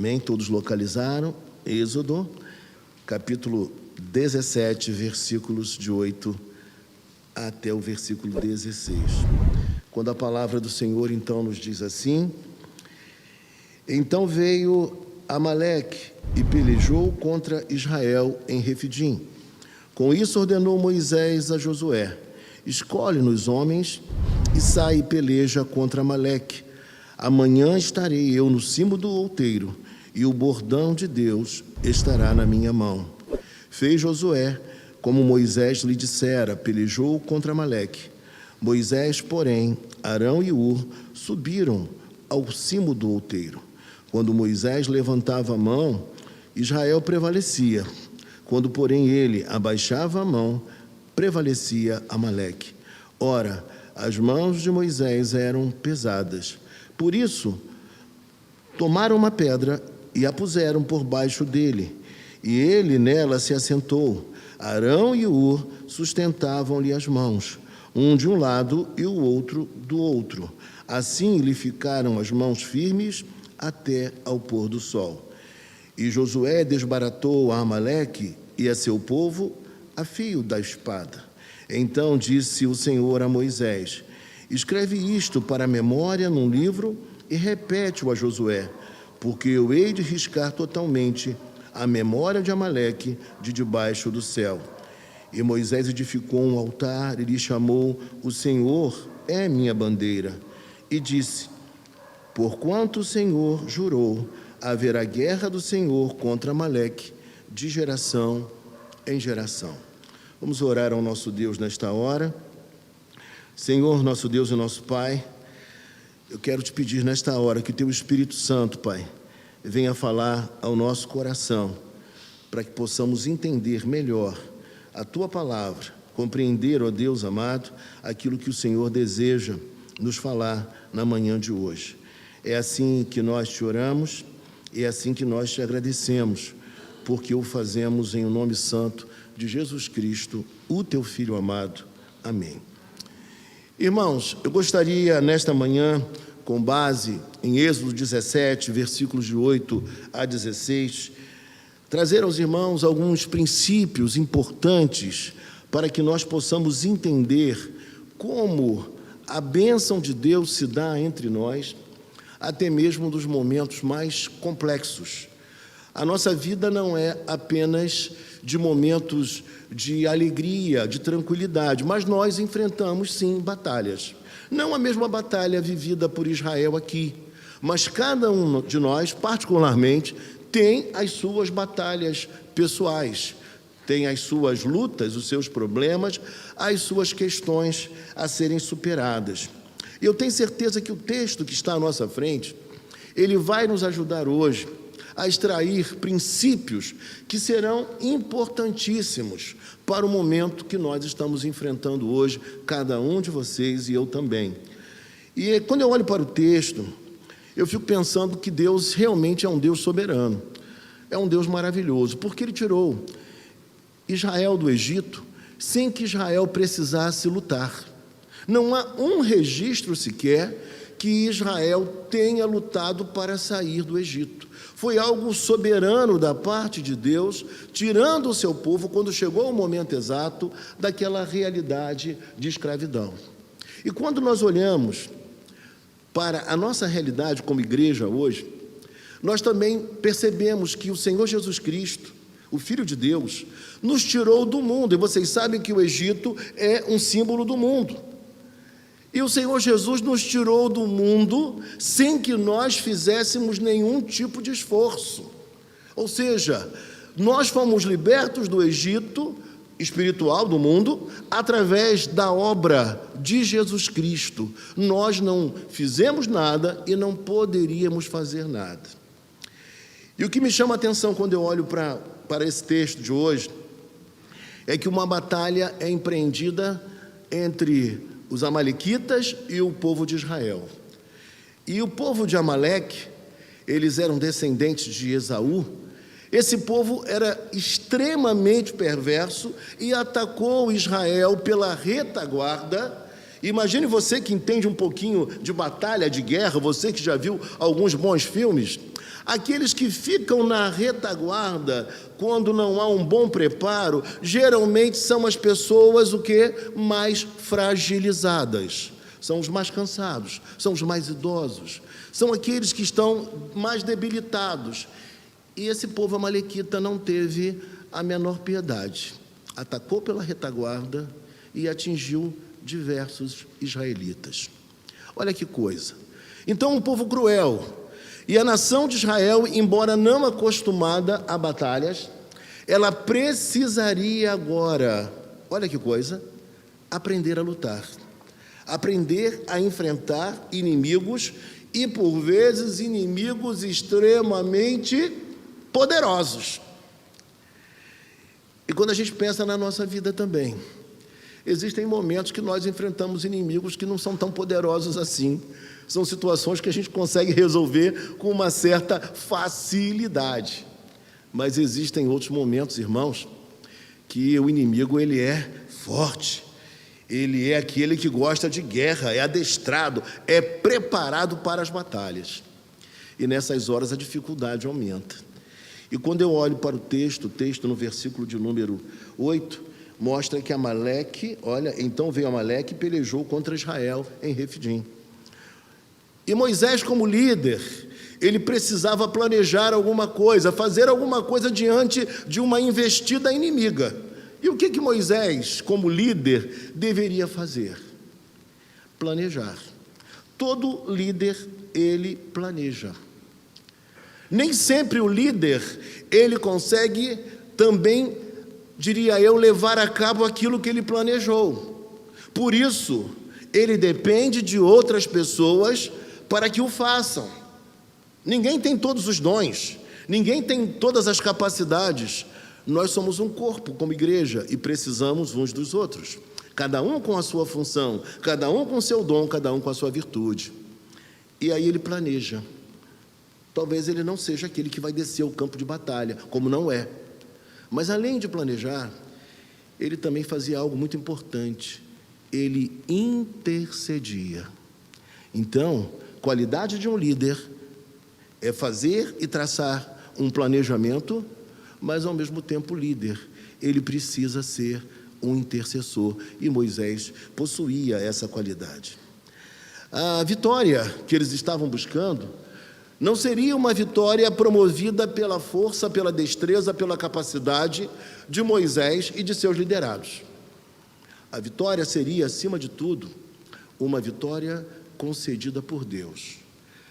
Amém? Todos localizaram? Êxodo, capítulo 17, versículos de 8 até o versículo 16. Quando a palavra do Senhor, então, nos diz assim: Então veio Amaleque e pelejou contra Israel em Refidim. Com isso ordenou Moisés a Josué: Escolhe-nos homens e sai e peleja contra Amaleque. Amanhã estarei eu no cimo do outeiro, e o bordão de Deus estará na minha mão. Fez Josué como Moisés lhe dissera, pelejou contra Amaleque. Moisés, porém, Arão e Hur subiram ao cimo do outeiro. Quando Moisés levantava a mão, Israel prevalecia. Quando, porém, ele abaixava a mão, prevalecia Amaleque. Ora, as mãos de Moisés eram pesadas. Por isso, tomaram uma pedra e a puseram por baixo dele, e ele nela se assentou. Arão e Hur sustentavam-lhe as mãos, um de um lado e o outro do outro. Assim lhe ficaram as mãos firmes até ao pôr do sol. E Josué desbaratou a Amaleque e a seu povo a fio da espada. Então disse o Senhor a Moisés: Escreve isto para a memória num livro e repete-o a Josué, porque eu hei de riscar totalmente a memória de Amaleque de debaixo do céu. E Moisés edificou um altar e lhe chamou: O Senhor é minha bandeira. E disse: Porquanto o Senhor jurou, haverá guerra do Senhor contra Amaleque de geração em geração. Vamos orar ao nosso Deus nesta hora. Senhor, nosso Deus e nosso Pai, eu quero te pedir nesta hora que o Teu Espírito Santo, Pai, venha falar ao nosso coração, para que possamos entender melhor a Tua palavra, compreender, ó Deus amado, aquilo que o Senhor deseja nos falar na manhã de hoje. É assim que nós te oramos, é assim que nós te agradecemos, porque o fazemos em o nome santo de Jesus Cristo, o Teu Filho amado. Amém. Irmãos, eu gostaria nesta manhã, com base em Êxodo 17, versículos de 8 a 16, trazer aos irmãos alguns princípios importantes para que nós possamos entender como a bênção de Deus se dá entre nós, até mesmo nos momentos mais complexos. A nossa vida não é apenas de momentos de alegria, de tranquilidade, mas nós enfrentamos, sim, batalhas. Não a mesma batalha vivida por Israel aqui, mas cada um de nós, particularmente, tem as suas batalhas pessoais, tem as suas lutas, os seus problemas, as suas questões a serem superadas. E eu tenho certeza que o texto que está à nossa frente, ele vai nos ajudar hoje a extrair princípios que serão importantíssimos para o momento que nós estamos enfrentando hoje, cada um de vocês e eu também. E quando eu olho para o texto, eu fico pensando que Deus realmente é um Deus soberano, é um Deus maravilhoso, porque Ele tirou Israel do Egito sem que Israel precisasse lutar. Não há um registro sequer que Israel tenha lutado para sair do Egito. Foi algo soberano da parte de Deus, tirando o seu povo, quando chegou o momento exato, daquela realidade de escravidão. E quando nós olhamos para a nossa realidade como igreja hoje, nós também percebemos que o Senhor Jesus Cristo, o Filho de Deus, nos tirou do mundo. E vocês sabem que o Egito é um símbolo do mundo. E o Senhor Jesus nos tirou do mundo sem que nós fizéssemos nenhum tipo de esforço. Ou seja, nós fomos libertos do Egito espiritual, do mundo, através da obra de Jesus Cristo. Nós não fizemos nada e não poderíamos fazer nada. E o que me chama a atenção quando eu olho para esse texto de hoje é que uma batalha é empreendida entre os amalequitas e o povo de Israel. E o povo de Amaleque, eles eram descendentes de Esaú. Esse povo era extremamente perverso e atacou Israel pela retaguarda. Imagine você que entende um pouquinho de batalha, de guerra, você que já viu alguns bons filmes. Aqueles que ficam na retaguarda, quando não há um bom preparo, geralmente são as pessoas mais fragilizadas. São os mais cansados, são os mais idosos, são aqueles que estão mais debilitados. E esse povo amalequita não teve a menor piedade. Atacou pela retaguarda e atingiu diversos israelitas. Olha que coisa. Então, um povo cruel. E a nação de Israel, embora não acostumada a batalhas, ela precisaria agora, olha que coisa, aprender a lutar. Aprender a enfrentar inimigos e, por vezes, inimigos extremamente poderosos. E quando a gente pensa na nossa vida também, existem momentos que nós enfrentamos inimigos que não são tão poderosos assim. São situações que a gente consegue resolver com uma certa facilidade. Mas existem outros momentos, irmãos, que o inimigo ele é forte. Ele é aquele que gosta de guerra, é adestrado, é preparado para as batalhas. E nessas horas a dificuldade aumenta. E quando eu olho para o texto no versículo de número 8, mostra que Amaleque, olha, então veio Amaleque e pelejou contra Israel em Refidim. E Moisés, como líder, ele precisava planejar alguma coisa, fazer alguma coisa diante de uma investida inimiga. E o que Moisés, como líder, deveria fazer? Planejar. Todo líder, ele planeja. Nem sempre o líder, ele consegue também, diria eu, levar a cabo aquilo que ele planejou. Por isso, ele depende de outras pessoas para que o façam. Ninguém tem todos os dons, ninguém tem todas as capacidades. Nós somos um corpo como igreja e precisamos uns dos outros. Cada um com a sua função, cada um com o seu dom, cada um com a sua virtude. E aí ele planeja. Talvez ele não seja aquele que vai descer ao campo de batalha, como não é. Mas além de planejar, ele também fazia algo muito importante. Ele intercedia. Então, qualidade de um líder é fazer e traçar um planejamento, mas ao mesmo tempo líder. Ele precisa ser um intercessor, e Moisés possuía essa qualidade. A vitória que eles estavam buscando não seria uma vitória promovida pela força, pela destreza, pela capacidade de Moisés e de seus liderados. A vitória seria, acima de tudo, uma vitória concedida por Deus.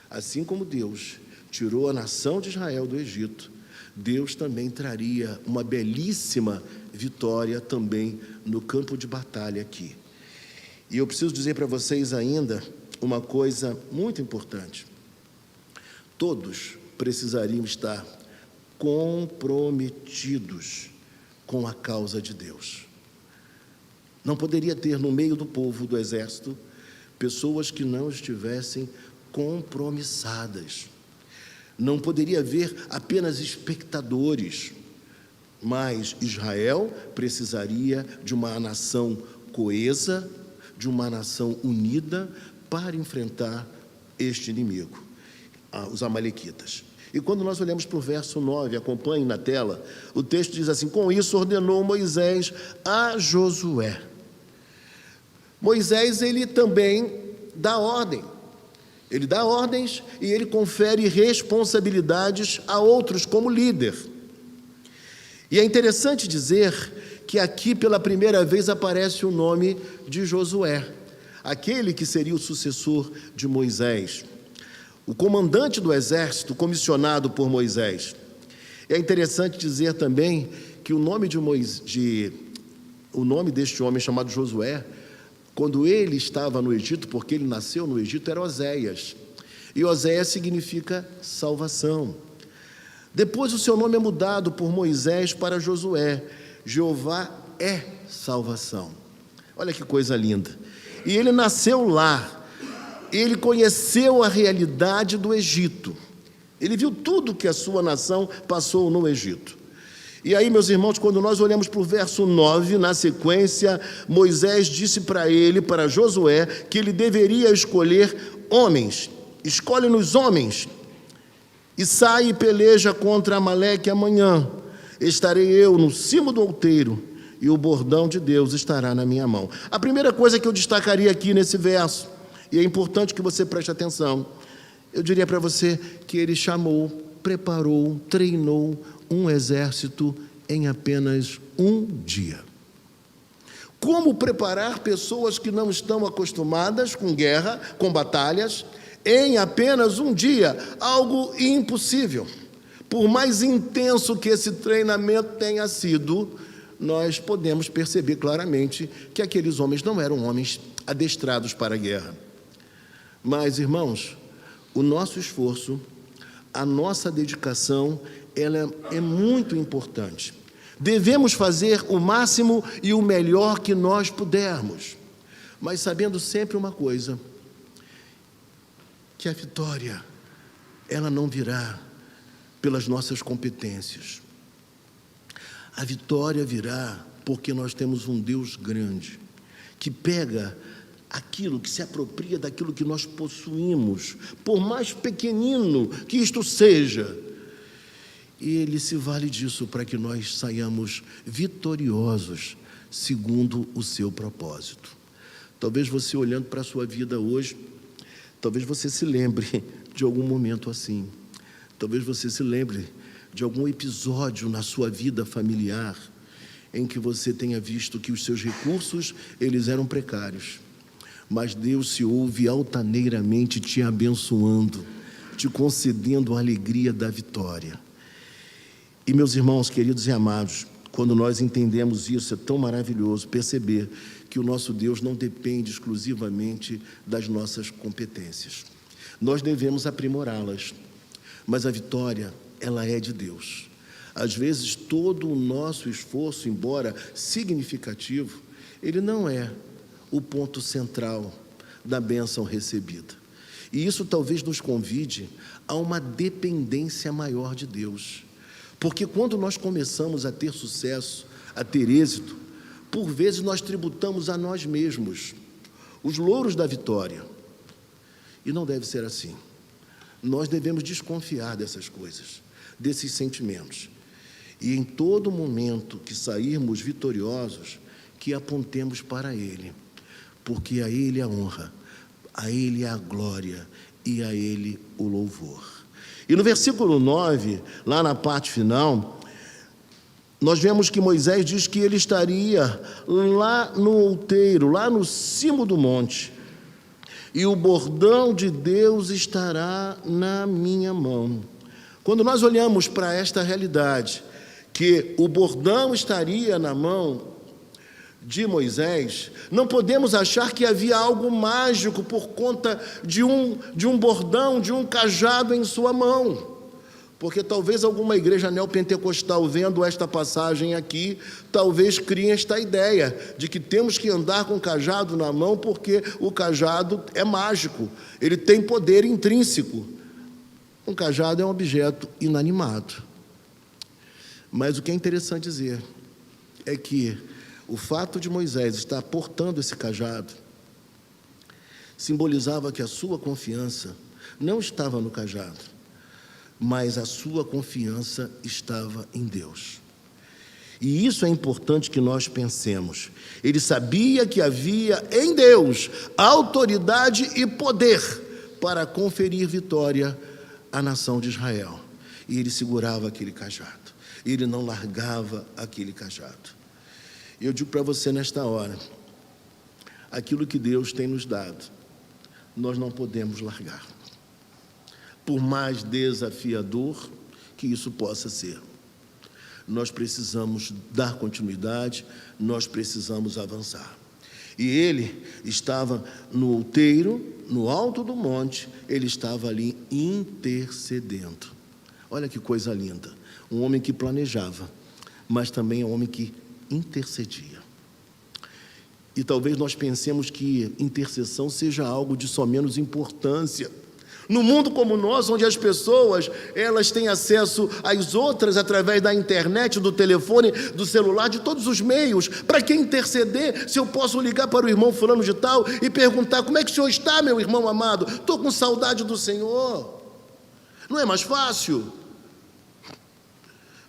Assim como Deus tirou a nação de Israel do Egito, Deus também traria uma belíssima vitória também no campo de batalha aqui. E eu preciso dizer para vocês ainda uma coisa muito importante. Todos precisariam estar comprometidos com a causa de Deus. Não poderia ter no meio do povo, do exército, pessoas que não estivessem compromissadas. Não poderia haver apenas espectadores, mas Israel precisaria de uma nação coesa, de uma nação unida para enfrentar este inimigo, os amalequitas. E quando nós olhamos para o verso 9, acompanhem na tela, o texto diz assim: com isso ordenou Moisés a Josué. Moisés, ele também dá ordem. Ele dá ordens e ele confere responsabilidades a outros como líder. E é interessante dizer que aqui pela primeira vez aparece o nome de Josué, aquele que seria o sucessor de Moisés, o comandante do exército comissionado por Moisés. É interessante dizer também que o nome deste homem chamado Josué, quando ele estava no Egito, porque ele nasceu no Egito, era Oséias. E Oséias significa salvação. Depois o seu nome é mudado por Moisés para Josué. Jeová é salvação. Olha que coisa linda. E ele nasceu lá. Ele conheceu a realidade do Egito. Ele viu tudo que a sua nação passou no Egito. E aí, meus irmãos, quando nós olhamos para o verso 9, na sequência, Moisés disse para ele, para Josué, que ele deveria escolher homens. Escolhe-nos homens. e sai e peleja contra Amaleque amanhã. Estarei eu no cimo do outeiro, e o bordão de Deus estará na minha mão. A primeira coisa que eu destacaria aqui nesse verso, e é importante que você preste atenção, eu diria para você que ele chamou, preparou, treinou um exército em apenas um dia. Como preparar pessoas que não estão acostumadas com guerra, com batalhas, em apenas um dia? Algo impossível. Por mais intenso que esse treinamento tenha sido, nós podemos perceber claramente que aqueles homens não eram homens adestrados para a guerra. Mas, irmãos, o nosso esforço, a nossa dedicação, ela é muito importante. Devemos fazer o máximo e o melhor que nós pudermos, mas sabendo sempre uma coisa, que a vitória, ela não virá pelas nossas competências. A vitória virá porque nós temos um Deus grande, que pega aquilo, que se apropria daquilo que nós possuímos, por mais pequenino que isto seja, e Ele se vale disso para que nós saiamos vitoriosos, segundo o seu propósito. Talvez você, olhando para a sua vida hoje, talvez você se lembre de algum momento assim. Talvez você se lembre de algum episódio na sua vida familiar em que você tenha visto que os seus recursos, eles eram precários, mas Deus se ouve altaneiramente te abençoando, te concedendo a alegria da vitória. E, meus irmãos queridos e amados, quando nós entendemos isso, é tão maravilhoso perceber que o nosso Deus não depende exclusivamente das nossas competências. Nós devemos aprimorá-las, mas a vitória, ela é de Deus. Às vezes, todo o nosso esforço, embora significativo, ele não é o ponto central da bênção recebida. E isso talvez nos convide a uma dependência maior de Deus. Porque quando nós começamos a ter sucesso, a ter êxito, por vezes nós tributamos a nós mesmos os louros da vitória. E não deve ser assim. Nós devemos desconfiar dessas coisas, desses sentimentos. E em todo momento que sairmos vitoriosos, que apontemos para Ele, porque a Ele a honra, a Ele a glória e a Ele o louvor. E no versículo 9, lá na parte final, nós vemos que Moisés diz que ele estaria lá no outeiro, lá no cimo do monte, e o bordão de Deus estará na minha mão. Quando nós olhamos para esta realidade, que o bordão estaria na mão de Moisés, não podemos achar que havia algo mágico por conta de um bordão, de um cajado em sua mão. Porque talvez alguma igreja neopentecostal, vendo esta passagem aqui, talvez crie esta ideia de que temos que andar com o cajado na mão porque o cajado é mágico, ele tem poder intrínseco. Um cajado é um objeto inanimado. Mas o que é interessante dizer é que o fato de Moisés estar portando esse cajado simbolizava que a sua confiança não estava no cajado, mas a sua confiança estava em Deus. E isso é importante que nós pensemos. Ele sabia que havia em Deus autoridade e poder para conferir vitória à nação de Israel. E ele segurava aquele cajado. Ele não largava aquele cajado. Eu digo para você nesta hora, aquilo que Deus tem nos dado, nós não podemos largar. Por mais desafiador que isso possa ser, nós precisamos dar continuidade, nós precisamos avançar. E ele estava no outeiro, no alto do monte, ele estava ali intercedendo. Olha que coisa linda, um homem que planejava, mas também é um homem que intercedia. E talvez nós pensemos que intercessão seja algo de só menos importância. No mundo como o nosso, onde as pessoas, elas têm acesso às outras através da internet, do telefone, do celular, de todos os meios. Para que interceder se eu posso ligar para o irmão fulano de tal e perguntar: como é que o senhor está, meu irmão amado? Estou com saudade do Senhor. Não é mais fácil?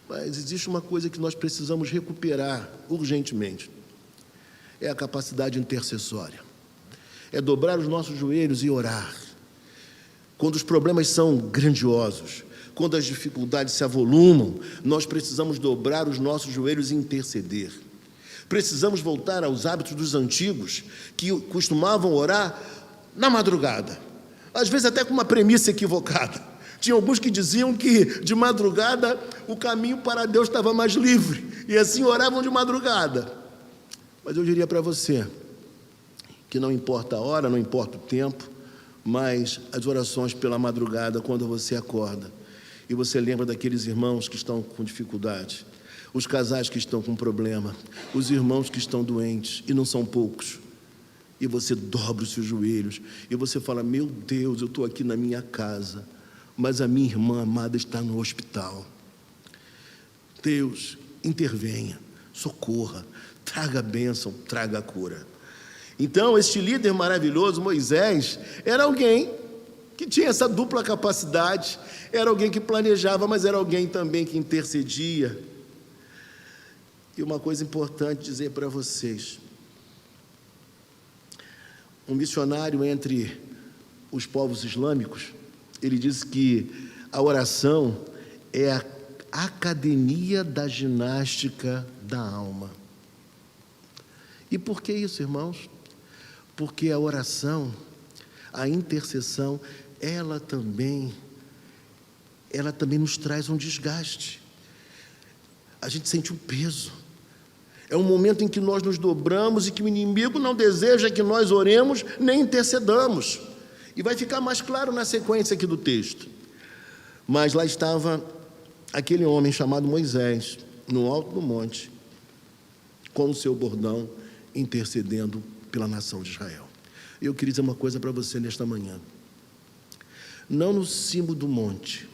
Mas existe uma coisa que nós precisamos recuperar urgentemente. É a capacidade intercessória. É dobrar os nossos joelhos e orar. Quando os problemas são grandiosos, quando as dificuldades se avolumam, nós precisamos dobrar os nossos joelhos e interceder. Precisamos voltar aos hábitos dos antigos, que costumavam orar na madrugada, às vezes até com uma premissa equivocada. Tinha alguns que diziam que de madrugada o caminho para Deus estava mais livre, e assim oravam de madrugada. Mas eu diria para você que não importa a hora, não importa o tempo, mas as orações pela madrugada, quando você acorda e você lembra daqueles irmãos que estão com dificuldade, os casais que estão com problema, os irmãos que estão doentes, e não são poucos, e você dobra os seus joelhos e você fala: meu Deus, eu estou aqui na minha casa, mas a minha irmã amada está no hospital. Deus, intervenha, socorra, traga a bênção, traga a cura. Então, este líder maravilhoso, Moisés, era alguém que tinha essa dupla capacidade, era alguém que planejava, mas era alguém também que intercedia. E uma coisa importante dizer para vocês: um missionário entre os povos islâmicos, ele diz que a oração é a academia da ginástica da alma. E por que isso, irmãos? Porque a oração, a intercessão, ela também nos traz um desgaste. A gente sente um peso. É um momento em que nós nos dobramos e que o inimigo não deseja que nós oremos nem intercedamos. E vai ficar mais claro na sequência aqui do texto. Mas lá estava aquele homem chamado Moisés, no alto do monte, com o seu bordão, intercedendo pela nação de Israel. Eu queria dizer uma coisa para você nesta manhã. Não no cimo do monte,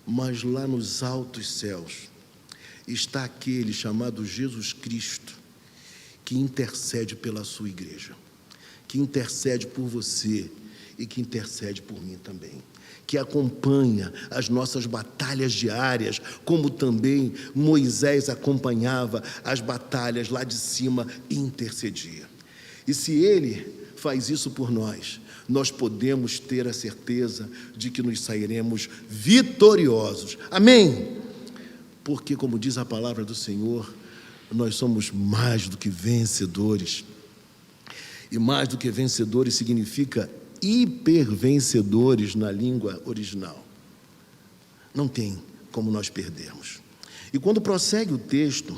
mas lá nos altos céus, está aquele chamado Jesus Cristo, que intercede pela sua igreja, que intercede por você e que intercede por mim também, que acompanha as nossas batalhas diárias, como também Moisés acompanhava as batalhas lá de cima e intercedia. E se ele faz isso por nós, nós podemos ter a certeza de que nos sairemos vitoriosos. Amém? Porque, como diz a palavra do Senhor, nós somos mais do que vencedores. E mais do que vencedores significa hipervencedores na língua original. Não tem como nós perdermos. E quando prossegue o texto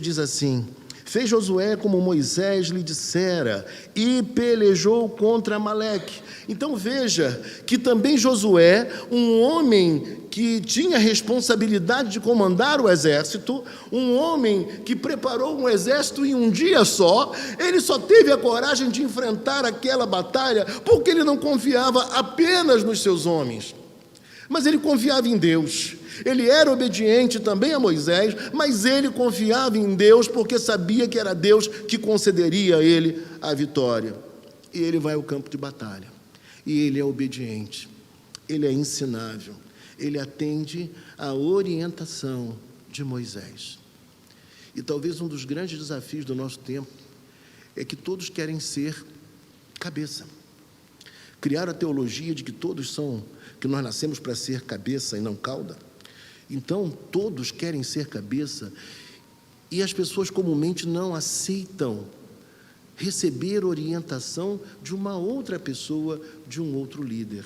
diz assim: fez Josué como Moisés lhe dissera e pelejou contra Amaleque. Então veja que também Josué, um homem que tinha a responsabilidade de comandar o exército, um homem que preparou um exército em um dia só, ele só teve a coragem de enfrentar aquela batalha porque ele não confiava apenas nos seus homens, mas ele confiava em Deus. Ele era obediente também a Moisés, mas ele confiava em Deus porque sabia que era Deus que concederia a ele a vitória. E ele vai ao campo de batalha, e ele é obediente, ele é ensinável, ele atende à orientação de Moisés. E talvez um dos grandes desafios do nosso tempo é que todos querem ser cabeça. Criaram a teologia de que que nós nascemos para ser cabeça e não cauda. Então, todos querem ser cabeça e as pessoas comumente não aceitam receber orientação de uma outra pessoa, de um outro líder.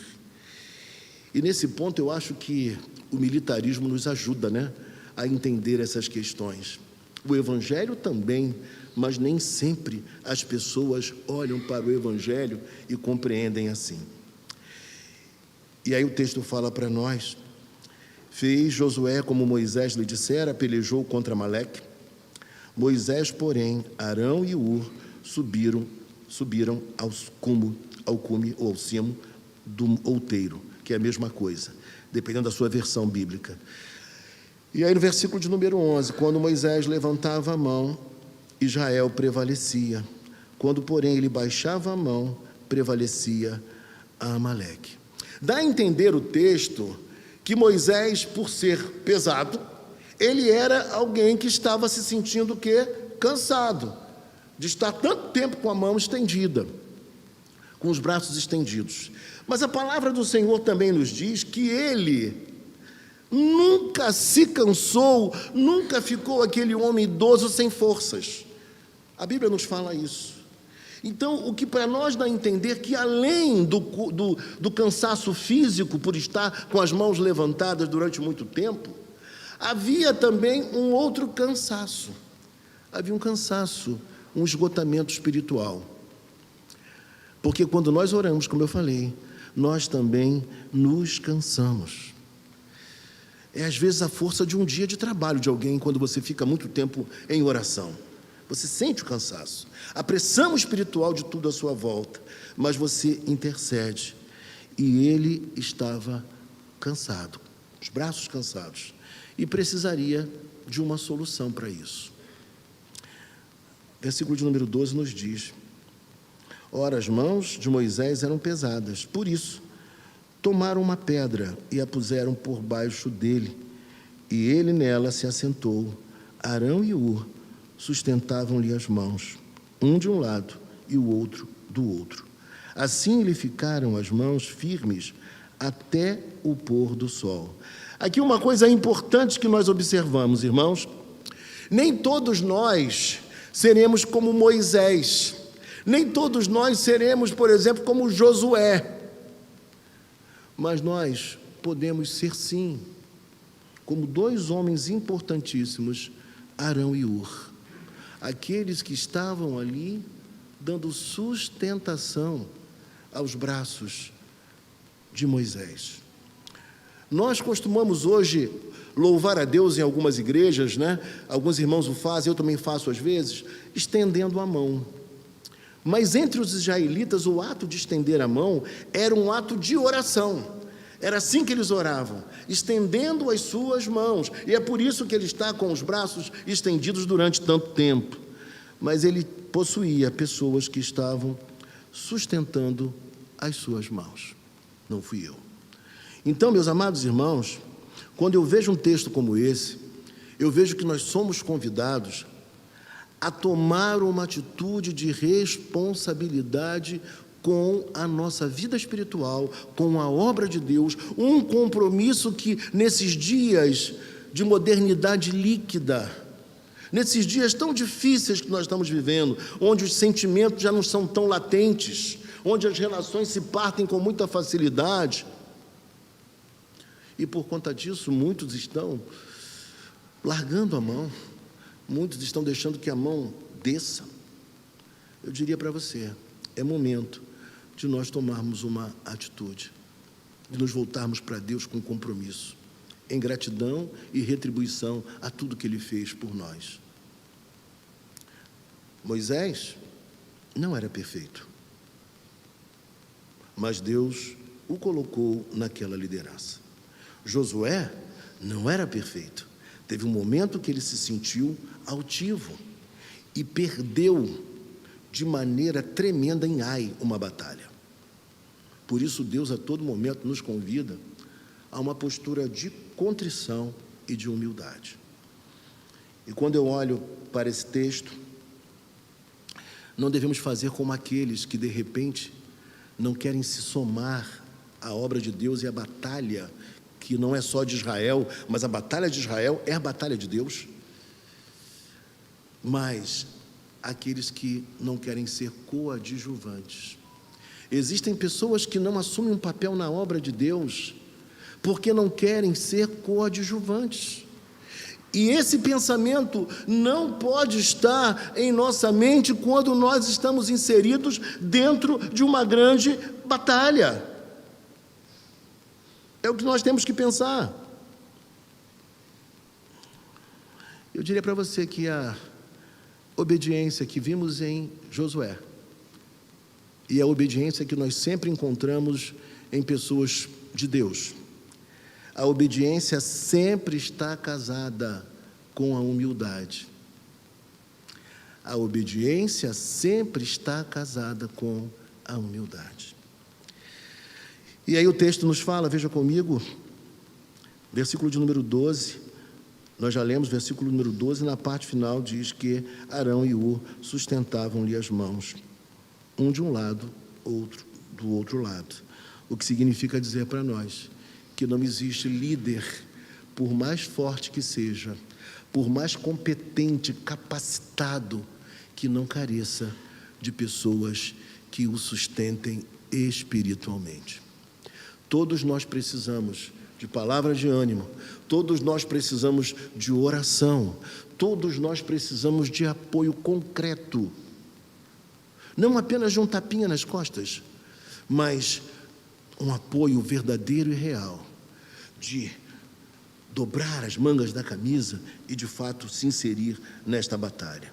E nesse ponto eu acho que o militarismo nos ajuda, a entender essas questões. O Evangelho também, mas nem sempre as pessoas olham para o Evangelho e compreendem assim. E aí o texto fala para nós: fez Josué como Moisés lhe dissera, pelejou contra Amaleque. Moisés, porém, Arão e Hur subiram ao cume ou ao cimo do outeiro, que é a mesma coisa, dependendo da sua versão bíblica. E aí no versículo de número 11, quando Moisés levantava a mão, Israel prevalecia. Quando, porém, ele baixava a mão, prevalecia a Amaleque. Dá a entender o texto que Moisés, por ser pesado, ele era alguém que estava se sentindo o quê? Cansado de estar tanto tempo com a mão estendida, com os braços estendidos. Mas a palavra do Senhor também nos diz que ele nunca se cansou, nunca ficou aquele homem idoso sem forças. A Bíblia nos fala isso. Então, o que para nós dá a entender que além do cansaço físico por estar com as mãos levantadas durante muito tempo, havia também um outro cansaço. Havia um cansaço, um esgotamento espiritual. Porque quando nós oramos, como eu falei, nós também nos cansamos. É às vezes a força de um dia de trabalho de alguém quando você fica muito tempo em oração. Você sente o cansaço, a pressão espiritual de tudo à sua volta, mas você intercede. E ele estava cansado, os braços cansados, e precisaria de uma solução para isso. Versículo de número 12 nos diz: ora, as mãos de Moisés eram pesadas, por isso tomaram uma pedra e a puseram por baixo dele, e ele nela se assentou. Arão e Hur sustentavam-lhe as mãos, um de um lado e o outro do outro. Assim lhe ficaram as mãos firmes até o pôr do sol. Aqui uma coisa importante que nós observamos, irmãos: nem todos nós seremos como Moisés, nem todos nós seremos, por exemplo, como Josué, mas nós podemos ser sim, como dois homens importantíssimos, Arão e Hur, aqueles que estavam ali dando sustentação aos braços de Moisés. Nós costumamos hoje louvar a Deus em algumas igrejas, né? Alguns irmãos o fazem, eu também faço às vezes, estendendo a mão. Mas entre os israelitas, o ato de estender a mão era um ato de oração. Era assim que eles oravam, estendendo as suas mãos. E é por isso que ele está com os braços estendidos durante tanto tempo. Mas ele possuía pessoas que estavam sustentando as suas mãos. Não fui eu. Então, meus amados irmãos, quando eu vejo um texto como esse, eu vejo que nós somos convidados a tomar uma atitude de responsabilidade com a nossa vida espiritual, com a obra de Deus, um compromisso que nesses dias de modernidade líquida, nesses dias tão difíceis que nós estamos vivendo, onde os sentimentos já não são tão latentes, onde as relações se partem com muita facilidade, e por conta disso muitos estão largando a mão, muitos estão deixando que a mão desça. Eu diria para você, é momento de nós tomarmos uma atitude, de nos voltarmos para Deus com compromisso, em gratidão e retribuição a tudo que Ele fez por nós. Moisés não era perfeito, mas Deus o colocou naquela liderança. Josué não era perfeito, teve um momento que ele se sentiu altivo e perdeu de maneira tremenda em Ai uma batalha. Por isso Deus a todo momento nos convida a uma postura de contrição e de humildade. E quando eu olho para esse texto, não devemos fazer como aqueles que de repente não querem se somar à obra de Deus e à batalha, que não é só de Israel, mas a batalha de Israel é a batalha de Deus. Mas aqueles que não querem ser coadjuvantes. Existem pessoas que não assumem um papel na obra de Deus porque não querem ser coadjuvantes. E esse pensamento não pode estar em nossa mente quando nós estamos inseridos dentro de uma grande batalha. É o que nós temos que pensar. Eu diria para você que a obediência que vimos em Josué e a obediência que nós sempre encontramos em pessoas de Deus, a obediência sempre está casada com a humildade. A obediência sempre está casada com a humildade. E aí o texto nos fala, veja comigo, versículo de número 12, nós já lemos versículo número 12, na parte final diz que Arão e Hur sustentavam-lhe as mãos, um de um lado, outro do outro lado. O que significa dizer para nós que não existe líder, por mais forte que seja, por mais competente, capacitado, que não careça de pessoas que o sustentem espiritualmente. Todos nós precisamos de palavras de ânimo, todos nós precisamos de oração, todos nós precisamos de apoio concreto. Não apenas de um tapinha nas costas, mas um apoio verdadeiro e real, de dobrar as mangas da camisa e, de fato, se inserir nesta batalha.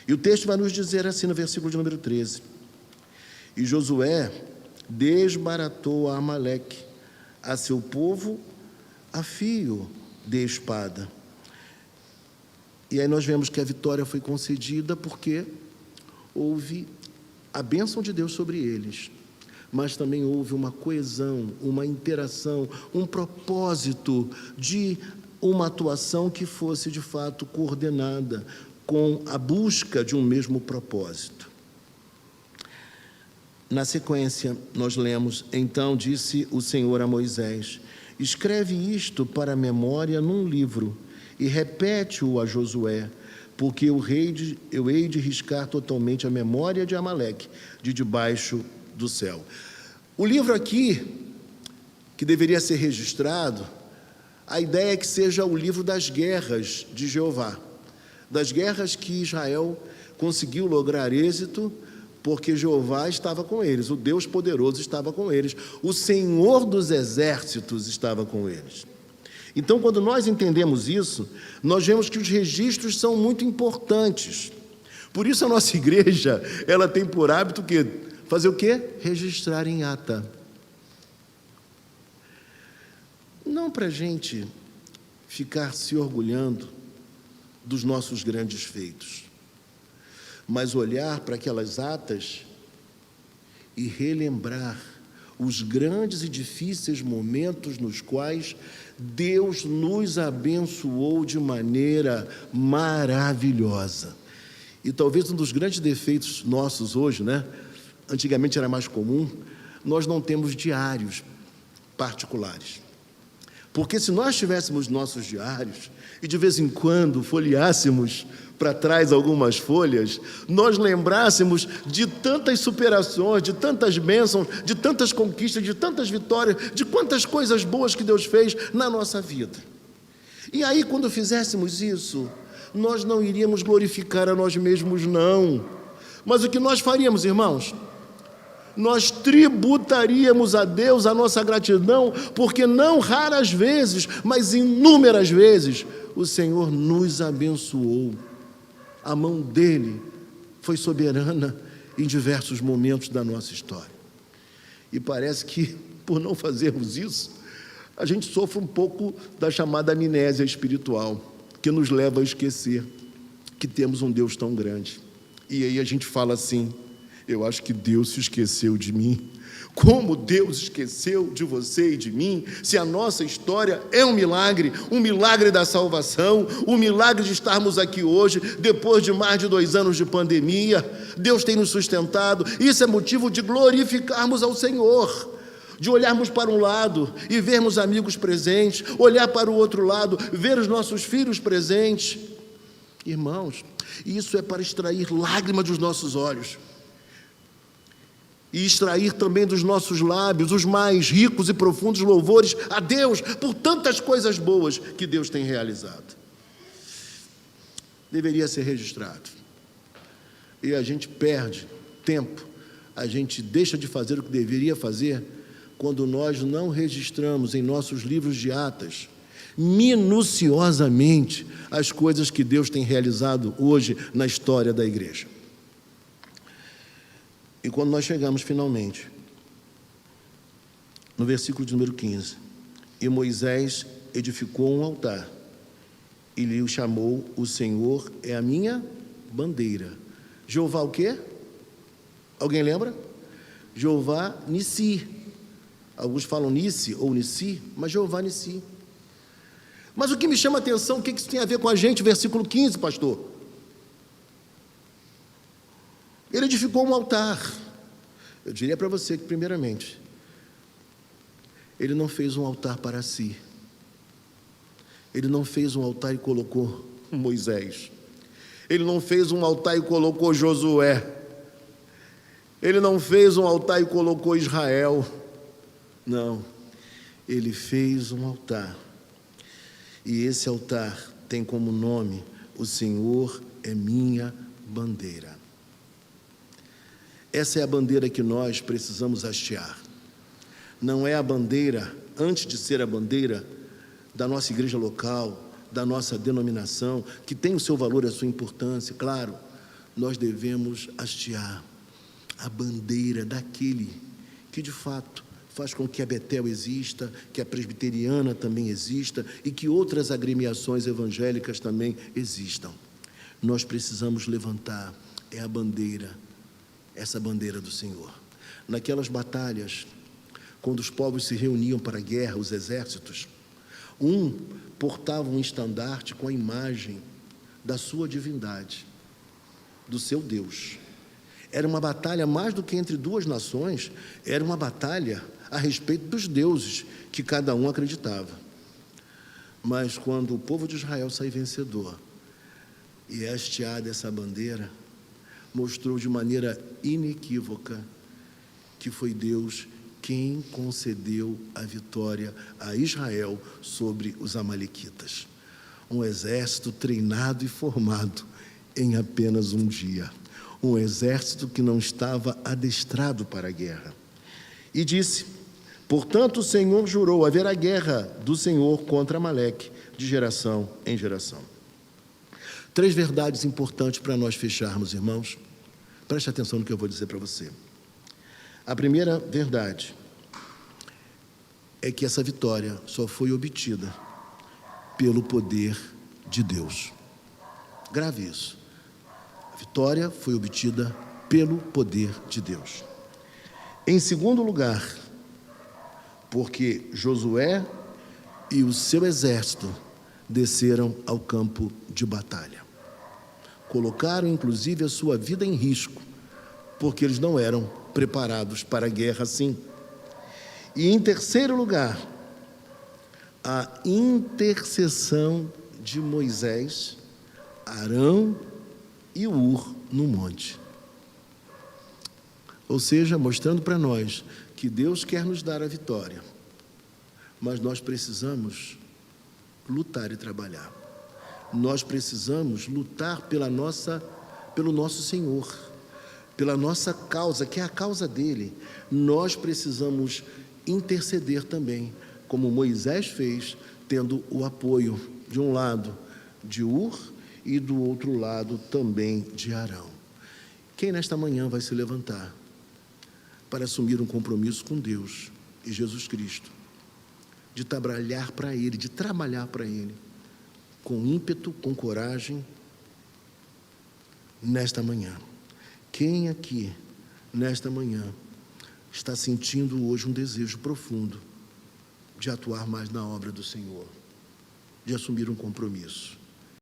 E o texto vai nos dizer assim no versículo de número 13: E Josué desbaratou a Amaleque, a seu povo, a fio de espada. E aí nós vemos que a vitória foi concedida porque houve a bênção de Deus sobre eles, mas também houve uma coesão, uma interação, um propósito de uma atuação que fosse de fato coordenada com a busca de um mesmo propósito. Na sequência, nós lemos: Então disse o Senhor a Moisés: Escreve isto para a memória num livro e repete-o a Josué, porque eu hei de riscar totalmente a memória de Amaleque de debaixo do céu. O livro aqui, que deveria ser registrado, a ideia é que seja o livro das guerras de Jeová, das guerras que Israel conseguiu lograr êxito, porque Jeová estava com eles, o Deus poderoso estava com eles, o Senhor dos exércitos estava com eles. Então, quando nós entendemos isso, nós vemos que os registros são muito importantes. Por isso a nossa igreja, ela tem por hábito que fazer o quê? Registrar em ata. Não para a gente ficar se orgulhando dos nossos grandes feitos, mas olhar para aquelas atas e relembrar os grandes e difíceis momentos nos quais Deus nos abençoou de maneira maravilhosa. E talvez um dos grandes defeitos nossos hoje, antigamente era mais comum, nós não temos diários particulares. Porque se nós tivéssemos nossos diários e de vez em quando folheássemos para trás algumas folhas, nós lembrássemos de tantas superações, de tantas bênçãos, de tantas conquistas, de tantas vitórias, de quantas coisas boas que Deus fez na nossa vida. E aí, quando fizéssemos isso, nós não iríamos glorificar a nós mesmos, não. Mas o que nós faríamos, irmãos? Nós tributaríamos a Deus a nossa gratidão, porque não raras vezes, mas inúmeras vezes, o Senhor nos abençoou. A mão dele foi soberana em diversos momentos da nossa história. E parece que, por não fazermos isso, a gente sofre um pouco da chamada amnésia espiritual, que nos leva a esquecer que temos um Deus tão grande. E aí a gente fala assim: eu acho que Deus se esqueceu de mim. Como Deus esqueceu de você e de mim, se a nossa história é um milagre da salvação, um milagre de estarmos aqui hoje, depois de mais de 2 anos de pandemia. Deus tem nos sustentado. Isso é motivo de glorificarmos ao Senhor, de olharmos para um lado e vermos amigos presentes, olhar para o outro lado, ver os nossos filhos presentes. Irmãos, isso é para extrair lágrimas dos nossos olhos e extrair também dos nossos lábios os mais ricos e profundos louvores a Deus por tantas coisas boas que Deus tem realizado. Deveria ser registrado. E a gente perde tempo, a gente deixa de fazer o que deveria fazer quando nós não registramos em nossos livros de atas minuciosamente as coisas que Deus tem realizado hoje na história da igreja. E quando nós chegamos finalmente no versículo de número 15: E Moisés edificou um altar e lhe o chamou: O Senhor é a minha bandeira. Jeová o quê? Alguém lembra? Jeová Nissi. Alguns falam Nissi ou Nissi, mas Jeová Nissi. Mas o que me chama a atenção, o que isso tem a ver com a gente? Versículo 15, pastor. Ele edificou um altar. Eu diria para você que, primeiramente, ele não fez um altar para si. Ele não fez um altar e colocou Moisés. Ele não fez um altar e colocou Josué. Ele não fez um altar e colocou Israel. Não. Ele fez um altar. E esse altar tem como nome: o Senhor é minha bandeira. Essa é a bandeira que nós precisamos hastear. Não é a bandeira, antes de ser a bandeira da nossa igreja local, da nossa denominação, que tem o seu valor e a sua importância, claro, nós devemos hastear a bandeira daquele que de fato faz com que a Betel exista, que a presbiteriana também exista e que outras agremiações evangélicas também existam. Nós precisamos levantar a bandeira, essa bandeira do Senhor. Naquelas batalhas, quando os povos se reuniam para a guerra, os exércitos, um portava um estandarte com a imagem da sua divindade, do seu Deus. Era uma batalha mais do que entre duas nações, era uma batalha a respeito dos deuses que cada um acreditava. Mas quando o povo de Israel sai vencedor e é hasteada essa bandeira, mostrou de maneira inequívoca que foi Deus quem concedeu a vitória a Israel sobre os amalequitas. Um exército treinado e formado em apenas um dia. Um exército que não estava adestrado para a guerra. E disse: portanto o Senhor jurou, haverá guerra do Senhor contra Amaleque, de geração em geração. 3 verdades importantes para nós fecharmos, irmãos. Preste atenção no que eu vou dizer para você. A primeira verdade é que essa vitória só foi obtida pelo poder de Deus. Grave isso. A vitória foi obtida pelo poder de Deus. Em segundo lugar, porque Josué e o seu exército desceram ao campo de batalha. Colocaram inclusive a sua vida em risco, porque eles não eram preparados para a guerra assim. E em terceiro lugar, a intercessão de Moisés, Arão e Ur no monte. Ou seja, mostrando para nós que Deus quer nos dar a vitória, mas nós precisamos lutar e trabalhar. Nós precisamos lutar pelo nosso Senhor, pela nossa causa, que é a causa dele. Nós precisamos interceder também, como Moisés fez, tendo o apoio, de um lado, de Ur e do outro lado também de Arão. Quem nesta manhã vai se levantar para assumir um compromisso com Deus e Jesus Cristo, de trabalhar para Ele, com ímpeto, com coragem, nesta manhã? Quem aqui, nesta manhã, está sentindo hoje um desejo profundo de atuar mais na obra do Senhor, de assumir um compromisso?